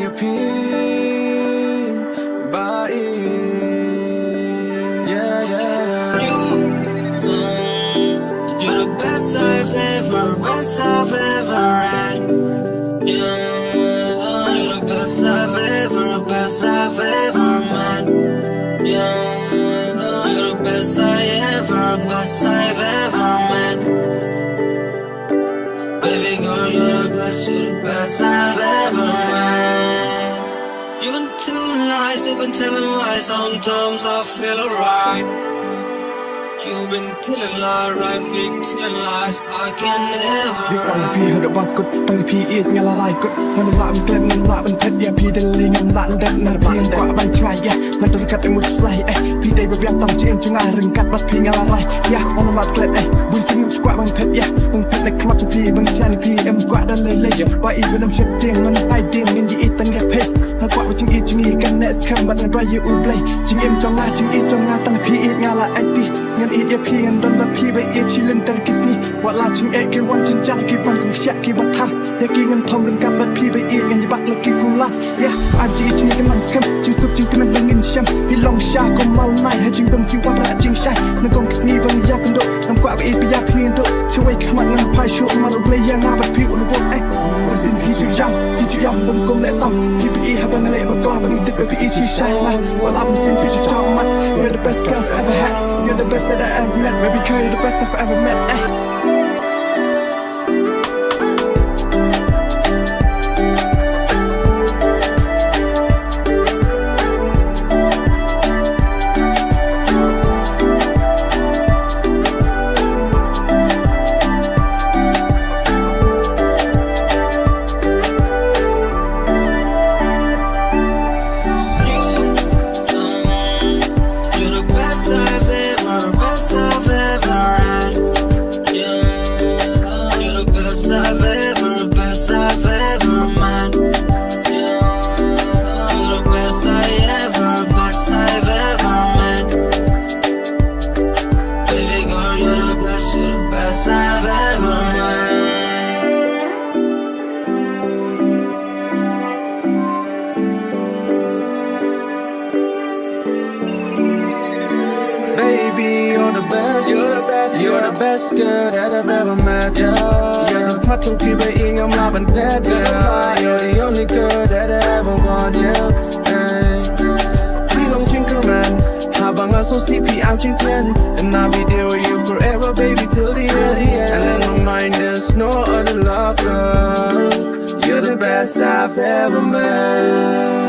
your pee. Bye. Yeah, yeah. You're the best I've ever had. Yeah, you're the best I've ever met. Yeah, you're the best I've ever met. Baby girl, you're the best I've ever met. You've been telling lies, you've been telling lies. Sometimes I feel alright. You've been telling lies, right? Big telling lies. I can never. You want to be heard about good, don't be eat me like good. When I'm not glad, I'm not in pet, yeah, be the ling, I'm not dead, not being got a bunch right, yeah. When the cat and would fly, eh? Be they be up to him to iron cat, but ping a lie, yeah. On a mad glad, eh? We sing squat one pet, yeah. One pet like come to pee, one channel pee, and got a lay, but even I'm shifting on the fight, dim in the eat and get paid. I got what you eat, you can next come, but I dry you play. Jing him to lie, jing eat, jong out, and pee eat, ngala, I think. Ngan eat your pee and don't pee by eat, chillin' kiss me. What latching egg, you want to jack, keep on shaky, but hard. Yaking and Tom and got but pee by eat, and you back like you cool laugh. Yeah, I'm eating a nice scam, just looking to bring in sham. He long shark on all night, hedging them to what I jing shy. No gong sneak on the yak and do. I'm quite a be up and do. She wake up and pie shoot, mother play young, but people who both act. Was in he too young, don't go let them. People eat, have a little club and the baby eat, she shine. Well, I've been seeing pictures, man. You're the best girl I've ever had. You're the best that I ever met. Baby girl, you're the best I've ever met. Baby, you're the best. You're the best girl that I've ever met. Yeah, you're the patrol people in I'm loving that. Yeah, you're the only girl that I ever want. Yeah, we long Jingkmen. Habang aso CP I'm Jingkmen, and I'll be there with you forever, baby, till the end. And in my mind there's no other love, girl. You're the best I've ever met.